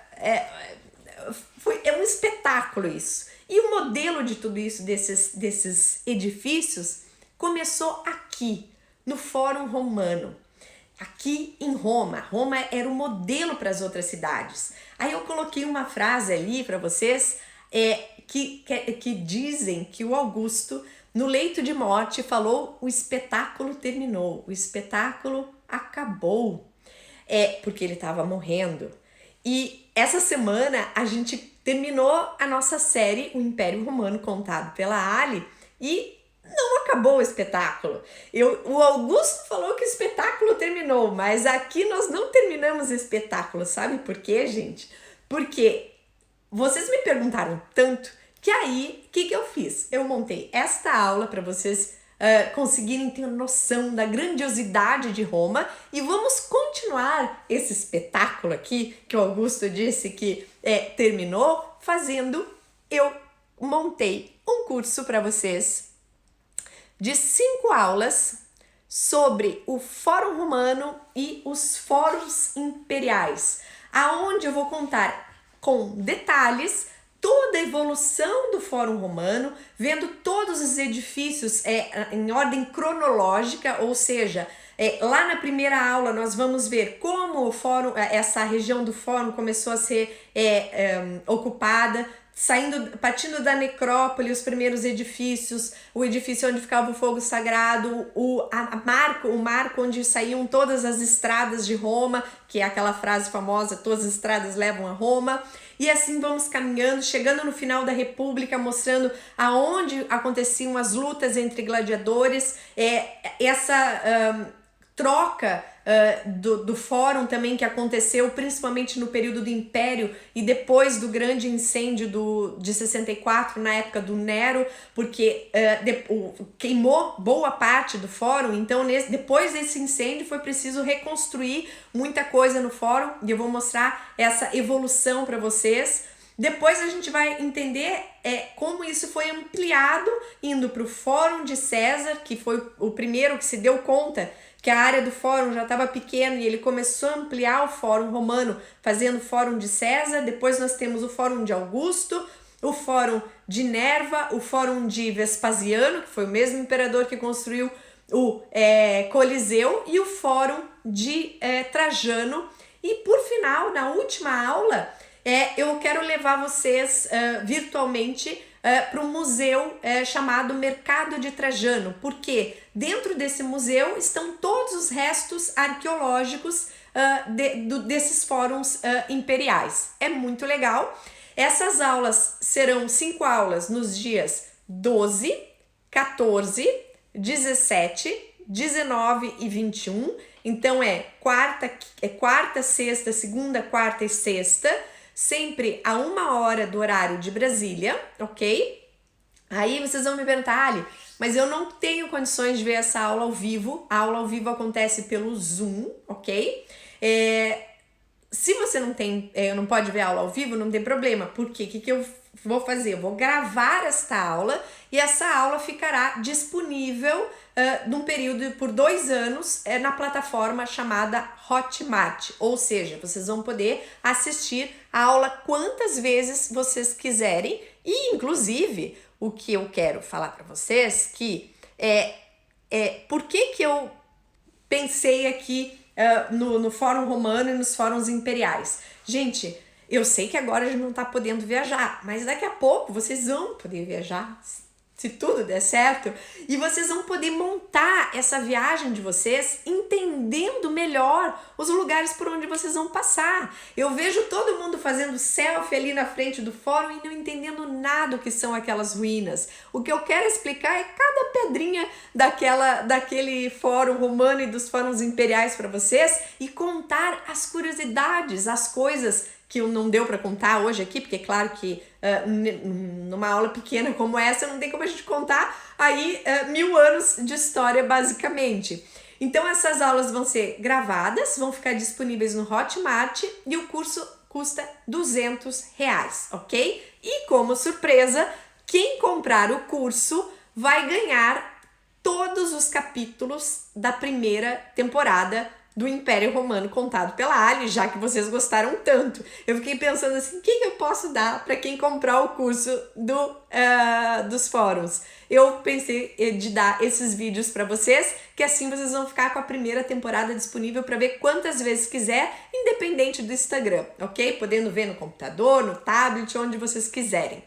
É um espetáculo isso. E o modelo de tudo isso, desses edifícios, começou aqui, no Fórum Romano. Aqui em Roma. Roma era o modelo para as outras cidades. Aí eu coloquei uma frase ali para vocês que dizem que o Augusto, no leito de morte, falou: o espetáculo terminou, o espetáculo acabou. Porque ele estava morrendo. E essa semana a gente terminou a nossa série O Império Romano Contado pela Ali e não acabou o espetáculo. O Augusto falou que o espetáculo terminou, mas aqui nós não terminamos o espetáculo. Sabe por quê, gente? Porque vocês me perguntaram tanto que aí, o que eu fiz? Eu montei esta aula para vocês conseguirem ter noção da grandiosidade de Roma e vamos continuar esse espetáculo aqui que o Augusto disse que terminou fazendo. Eu montei um curso para vocês de 5 aulas sobre o Fórum Romano e os fóruns imperiais, aonde eu vou contar com detalhes toda a evolução do Fórum Romano, vendo todos os edifícios em ordem cronológica, ou seja, Lá na primeira aula nós vamos ver como o fórum, essa região do fórum começou a ser ocupada, partindo da necrópole, os primeiros edifícios, o edifício onde ficava o fogo sagrado, o marco onde saíam todas as estradas de Roma, que é aquela frase famosa, todas as estradas levam a Roma, e assim vamos caminhando, chegando no final da República, mostrando aonde aconteciam as lutas entre gladiadores, essa troca do fórum também que aconteceu principalmente no período do Império e depois do grande incêndio de 64, na época do Nero, porque queimou boa parte do fórum. Então depois desse incêndio foi preciso reconstruir muita coisa no fórum, e eu vou mostrar essa evolução para vocês. Depois a gente vai entender como isso foi ampliado, indo para o Fórum de César, que foi o primeiro que se deu conta que a área do fórum já estava pequena, e ele começou a ampliar o fórum romano, fazendo o Fórum de César. Depois nós temos o Fórum de Augusto, o Fórum de Nerva, o Fórum de Vespasiano, que foi o mesmo imperador que construiu o Coliseu, e o Fórum de Trajano. E por final, na última aula, eu quero levar vocês virtualmente para um museu chamado Mercado de Trajano, porque dentro desse museu estão todos os restos arqueológicos desses fóruns imperiais. É muito legal. Essas aulas serão 5 aulas nos dias 12, 14, 17, 19 e 21. Então quarta, sexta, segunda, quarta e sexta, sempre a 1h do horário de Brasília, ok? Aí vocês vão me perguntar, Ali, mas eu não tenho condições de ver essa aula ao vivo. A aula ao vivo acontece pelo Zoom, ok? Se você não pode ver a aula ao vivo, não tem problema. Por quê? O que eu vou fazer? Eu vou gravar esta aula, e essa aula ficará disponível num período por 2 anos na plataforma chamada Hotmart. Ou seja, vocês vão poder assistir a aula quantas vezes vocês quiserem. E, inclusive, o que eu quero falar para vocês que por que eu pensei aqui no Fórum Romano e nos Fóruns Imperiais. Gente, eu sei que agora a gente não está podendo viajar, mas daqui a pouco vocês vão poder viajar, se tudo der certo, e vocês vão poder montar essa viagem de vocês entendendo melhor os lugares por onde vocês vão passar. Eu vejo todo mundo fazendo selfie ali na frente do fórum e não entendendo nada o que são aquelas ruínas. O que eu quero explicar é cada pedrinha daquele fórum romano e dos fóruns imperiais para vocês, e contar as curiosidades, as coisas que não deu para contar hoje aqui, porque claro que numa aula pequena como essa não tem como a gente contar aí 1000 anos de história basicamente. Então essas aulas vão ser gravadas, vão ficar disponíveis no Hotmart, e o curso custa R$200, ok? E como surpresa, quem comprar o curso vai ganhar todos os capítulos da primeira temporada do Império Romano contado pela Ali, já que vocês gostaram tanto. Eu fiquei pensando assim, o que eu posso dar para quem comprar o curso dos fóruns? Eu pensei de dar esses vídeos para vocês, que assim vocês vão ficar com a primeira temporada disponível para ver quantas vezes quiser, independente do Instagram, ok? Podendo ver no computador, no tablet, onde vocês quiserem.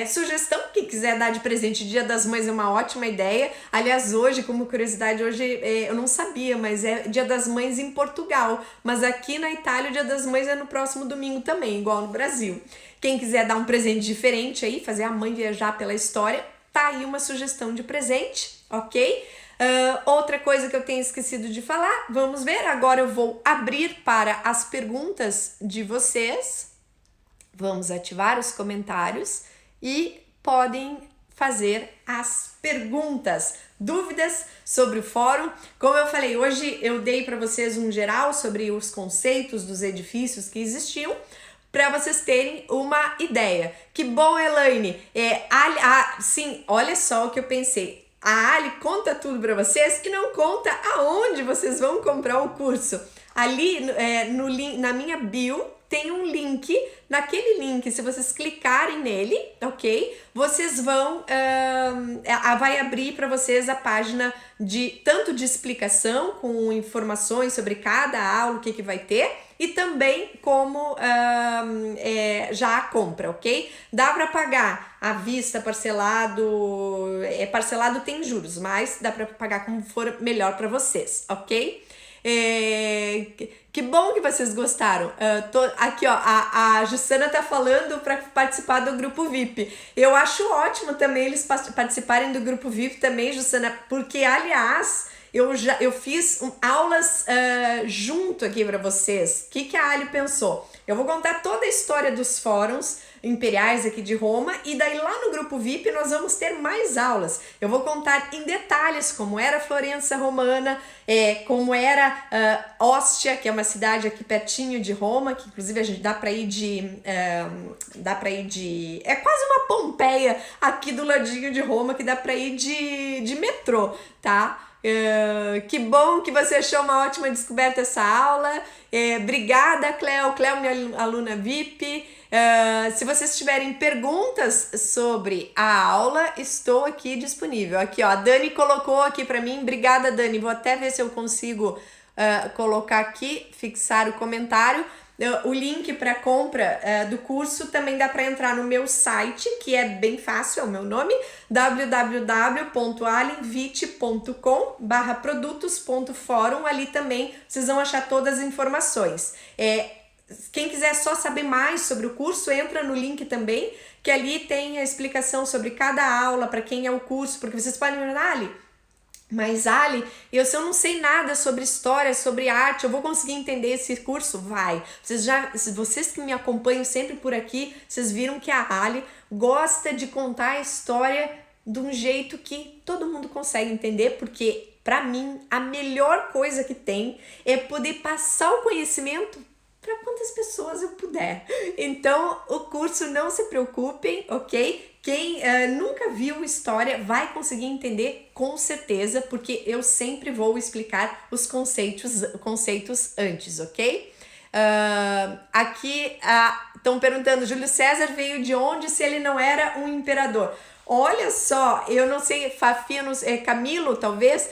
Sugestão, quem quiser dar de presente Dia das Mães é uma ótima ideia. Aliás, hoje, como curiosidade, eu não sabia, mas é Dia das Mães em Portugal, mas aqui na Itália o Dia das Mães é no próximo domingo também, igual no Brasil. Quem quiser dar um presente diferente aí, fazer a mãe viajar pela história, tá aí uma sugestão de presente, ok? Outra coisa que eu tenho esquecido de falar, vamos ver, agora eu vou abrir para as perguntas de vocês. Vamos ativar os comentários e podem fazer as perguntas, dúvidas sobre o fórum. Como eu falei, hoje eu dei para vocês um geral sobre os conceitos dos edifícios que existiam, para vocês terem uma ideia. Que bom, Elaine! Sim, olha só o que eu pensei. A Ali conta tudo para vocês e não conta aonde vocês vão comprar o curso. Ali no link, na minha bio tem um link. Naquele link, se vocês clicarem nele, ok? Vocês vão... vai abrir para vocês a página tanto de explicação, com informações sobre cada aula, o que vai ter, e também como já a compra, ok? Dá para pagar à vista, parcelado... parcelado tem juros, mas dá para pagar como for melhor para vocês, ok? Que bom que vocês gostaram. Aqui, ó, a Jussana tá falando para participar do grupo VIP. Eu acho ótimo também eles participarem do grupo VIP também, Jussana, porque, aliás, eu fiz aulas junto aqui para vocês. O que a Ali pensou? Eu vou contar toda a história dos fóruns imperiais aqui de Roma, e daí lá no grupo VIP nós vamos ter mais aulas. Eu vou contar em detalhes como era Florença Romana, como era Ostia, que é uma cidade aqui pertinho de Roma, que inclusive a gente dá para ir de é quase uma Pompeia aqui do ladinho de Roma, que dá para ir de metrô, tá? Que bom que você achou uma ótima descoberta essa aula. Obrigada, Cleo, minha aluna VIP. Se vocês tiverem perguntas sobre a aula, estou aqui disponível. Aqui, ó, a Dani colocou aqui para mim. Obrigada, Dani. Vou até ver se eu consigo colocar aqui, fixar o comentário. O link para compra do curso também dá para entrar no meu site, que é bem fácil, é o meu nome, www.alinvite.com/produtos.forum. Ali também vocês vão achar todas as informações. Quem quiser só saber mais sobre o curso, entra no link também, que ali tem a explicação sobre cada aula, para quem é o curso, porque vocês podem perguntar, Ali, mas Ali, se eu não sei nada sobre história, sobre arte, eu vou conseguir entender esse curso? Vai. Vocês que me acompanham sempre por aqui, vocês viram que a Ali gosta de contar a história de um jeito que todo mundo consegue entender, porque para mim a melhor coisa que tem é poder passar o conhecimento para quantas pessoas eu puder. Então, o curso, não se preocupem, ok? Quem nunca viu história vai conseguir entender com certeza, porque eu sempre vou explicar os conceitos antes, ok? Aqui estão perguntando, Júlio César veio de onde se ele não era um imperador? Olha só, eu não sei, Fafi, Camilo, talvez,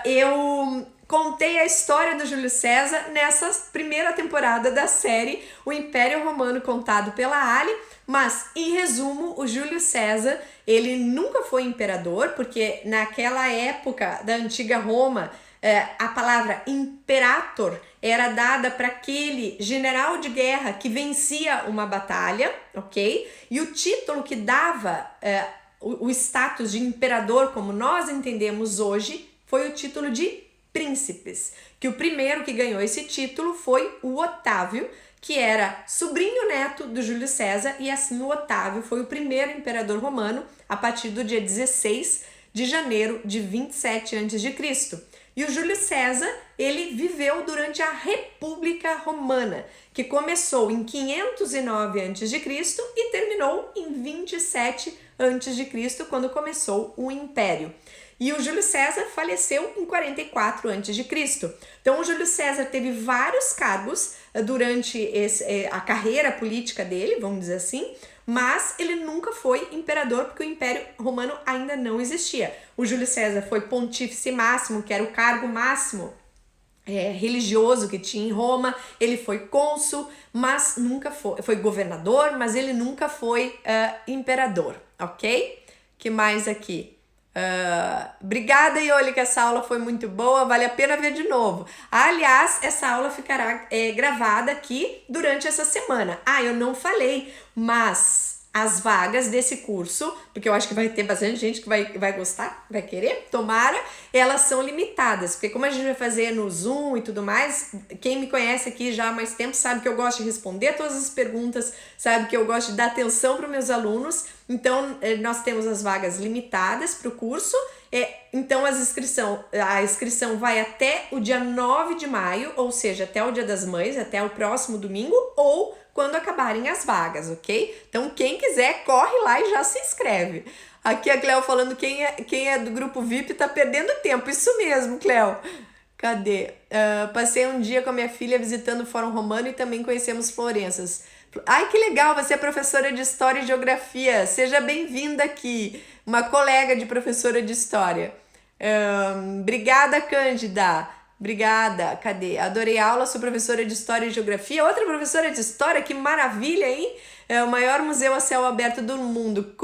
eu contei a história do Júlio César nessa primeira temporada da série O Império Romano Contado pela Ali, mas, em resumo, o Júlio César, ele nunca foi imperador, porque naquela época da antiga Roma, a palavra imperator era dada para aquele general de guerra que vencia uma batalha, ok? E o título que dava o status de imperador, como nós entendemos hoje, foi o título de príncipes, que o primeiro que ganhou esse título foi o Otávio, que era sobrinho neto do Júlio César, e assim o Otávio foi o primeiro imperador romano a partir do dia 16 de janeiro de 27 a.C. E o Júlio César, ele viveu durante a República Romana, que começou em 509 a.C. e terminou em 27 a.C., quando começou o Império. E o Júlio César faleceu em 44 a.C. Então, o Júlio César teve vários cargos durante a carreira política dele, vamos dizer assim, mas ele nunca foi imperador, porque o Império Romano ainda não existia. O Júlio César foi pontífice máximo, que era o cargo máximo religioso que tinha em Roma. Ele foi cônsul, mas nunca foi governador, mas ele nunca foi imperador, ok? Que mais aqui? Obrigada, Ioli, que essa aula foi muito boa, vale a pena ver de novo. Aliás, essa aula ficará gravada aqui durante essa semana. Eu não falei, mas as vagas desse curso, porque eu acho que vai ter bastante gente que vai gostar, vai querer, tomara, elas são limitadas, porque como a gente vai fazer no Zoom e tudo mais, quem me conhece aqui já há mais tempo sabe que eu gosto de responder todas as perguntas, sabe que eu gosto de dar atenção para os meus alunos. Então, nós temos as vagas limitadas para o curso, então a inscrição vai até o dia 9 de maio, ou seja, até o Dia das Mães, até o próximo domingo, ou quando acabarem as vagas, ok? Então, quem quiser, corre lá e já se inscreve. Aqui a Cleo falando quem é do grupo VIP tá perdendo tempo. Isso mesmo, Cleo. Cadê? Passei um dia com a minha filha visitando o Fórum Romano e também conhecemos Florenças. Ai, que legal, você é professora de História e Geografia. Seja bem-vinda aqui, uma colega de professora de História. Obrigada, Cândida. Obrigada. Cadê? Adorei a aula, sou professora de História e Geografia. Outra professora de História, que maravilha, hein? É o maior museu a céu aberto do mundo.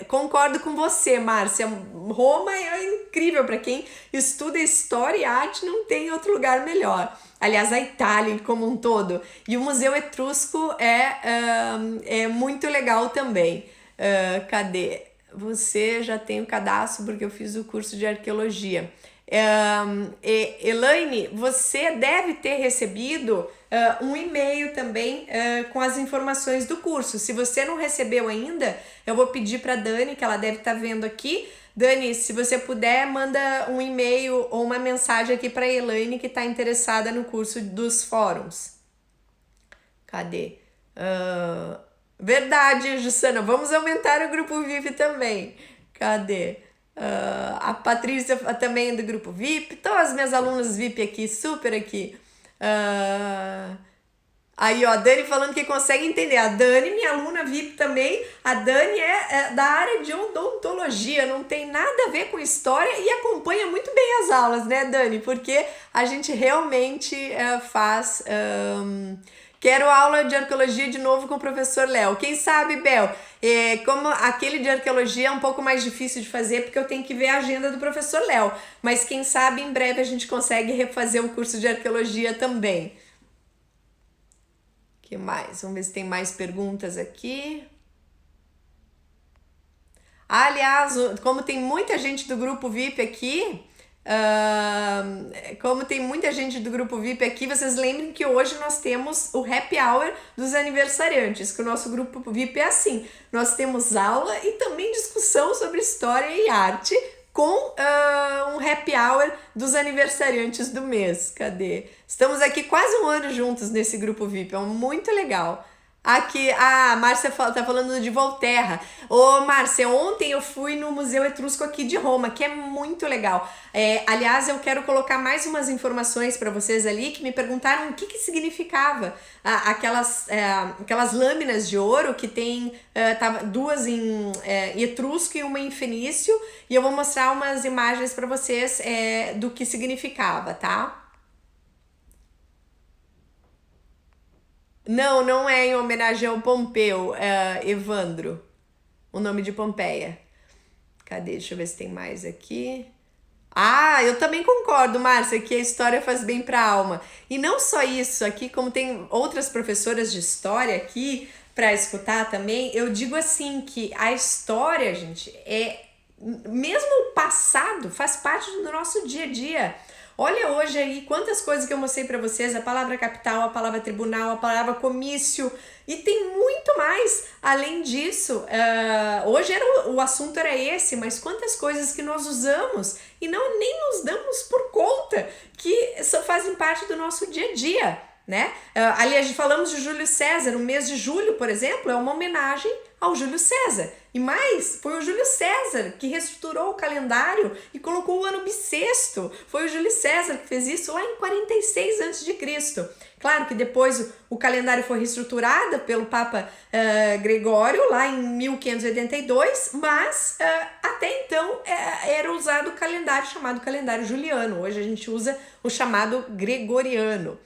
Concordo com você, Márcia. Roma é incrível para quem estuda História e Arte, não tem outro lugar melhor. Aliás, a Itália como um todo. E o Museu Etrusco é muito legal também. Cadê? Você já tem o cadastro porque eu fiz o curso de arqueologia. Elaine, você deve ter recebido um e-mail também com as informações do curso. Se você não recebeu ainda, eu vou pedir para Dani, que ela deve estar vendo aqui. Dani, se você puder, manda um e-mail ou uma mensagem aqui para a Elaine que está interessada no curso dos fóruns. Cadê? Verdade, Jussana, vamos aumentar o grupo VIP também. Cadê? A Patrícia também é do grupo VIP. Todas as minhas alunas VIP aqui, super aqui. Aí, ó, a Dani falando que consegue entender. A Dani, minha aluna VIP também. A Dani é da área de odontologia, não tem nada a ver com história e acompanha muito bem as aulas, né, Dani? Porque a gente realmente faz... Quero aula de arqueologia de novo com o professor Léo. Quem sabe, Bel? Como aquele de arqueologia é um pouco mais difícil de fazer, porque eu tenho que ver a agenda do professor Léo. Mas quem sabe, em breve, a gente consegue refazer o curso de arqueologia também. O que mais? Vamos ver se tem mais perguntas aqui. Aliás, como tem muita gente do grupo VIP aqui... como tem muita gente do grupo VIP aqui, vocês lembrem que hoje nós temos o happy hour dos aniversariantes, que o nosso grupo VIP é assim, nós temos aula e também discussão sobre história e arte com um happy hour dos aniversariantes do mês. Cadê? Estamos aqui quase um ano juntos nesse grupo VIP, é muito legal. Aqui, a Márcia tá falando de Volterra. Ô, Márcia, ontem eu fui no Museu Etrusco aqui de Roma, que é muito legal. Aliás, eu quero colocar mais umas informações para vocês ali que me perguntaram o que significava aquelas lâminas de ouro que tem duas em etrusco e uma em fenício, e eu vou mostrar umas imagens para vocês do que significava, tá? Não, não é em homenagem ao Pompeu, Evandro, o nome de Pompeia. Cadê? Deixa eu ver se tem mais aqui. Ah, eu também concordo, Márcia, que a história faz bem para a alma. E não só isso, aqui como tem outras professoras de história aqui para escutar também, eu digo assim que a história, gente, mesmo o passado faz parte do nosso dia a dia. Olha hoje aí quantas coisas que eu mostrei para vocês, a palavra capital, a palavra tribunal, a palavra comício, e tem muito mais. Além disso, hoje o assunto era esse, mas quantas coisas que nós usamos e nem nos damos por conta que fazem parte do nosso dia a dia, né? Aliás, falamos de Júlio César, o mês de julho, por exemplo, é uma homenagem ao Júlio César. E mais, foi o Júlio César que reestruturou o calendário e colocou o ano bissexto. Foi o Júlio César que fez isso lá em 46 a.C. Claro que depois o calendário foi reestruturado pelo Papa Gregório, lá em 1582, mas até então era usado o calendário chamado calendário juliano. Hoje a gente usa o chamado gregoriano.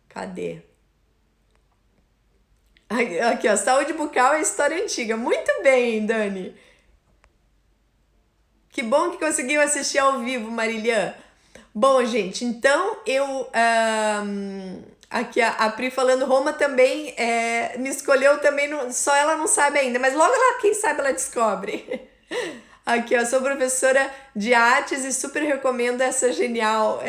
Cadê? Aqui, ó, saúde bucal é história antiga. Muito bem, Dani. Que bom que conseguiu assistir ao vivo, Marilian. Bom, gente, então aqui a Pri falando, Roma também me escolheu também, só ela não sabe ainda, mas logo lá, quem sabe ela descobre. Aqui, ó, sou professora de artes e super recomendo essa genial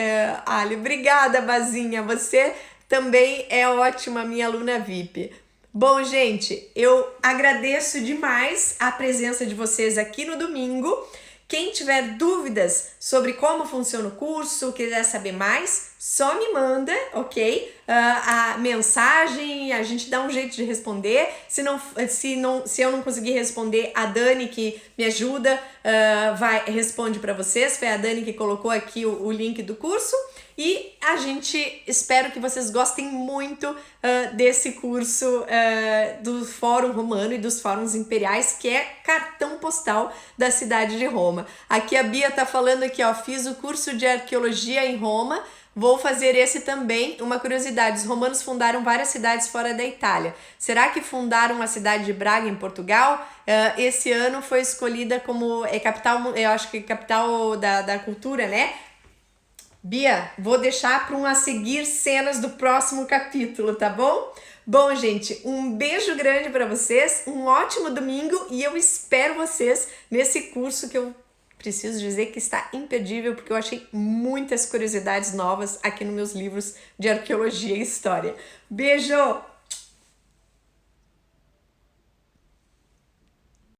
Ali. Obrigada, Bazinha, você também é ótima, minha aluna VIP. Bom, gente, eu agradeço demais a presença de vocês aqui no domingo. Quem tiver dúvidas sobre como funciona o curso, quiser saber mais, só me manda, ok? A mensagem, a gente dá um jeito de responder. Se eu não conseguir responder, a Dani, que me ajuda, responde para vocês. Foi a Dani que colocou aqui o link do curso. E a gente espero que vocês gostem muito desse curso do Fórum Romano e dos Fóruns Imperiais, que é cartão postal da cidade de Roma. Aqui a Bia tá falando aqui, ó, fiz o curso de arqueologia em Roma, vou fazer esse também. Uma curiosidade, os romanos fundaram várias cidades fora da Itália. Será que fundaram a cidade de Braga em Portugal? Esse ano foi escolhida como capital, eu acho que capital da cultura, né? Bia, vou deixar para a seguir cenas do próximo capítulo, tá bom? Bom, gente, um beijo grande para vocês, um ótimo domingo e eu espero vocês nesse curso que eu preciso dizer que está imperdível, porque eu achei muitas curiosidades novas aqui nos meus livros de arqueologia e história. Beijo!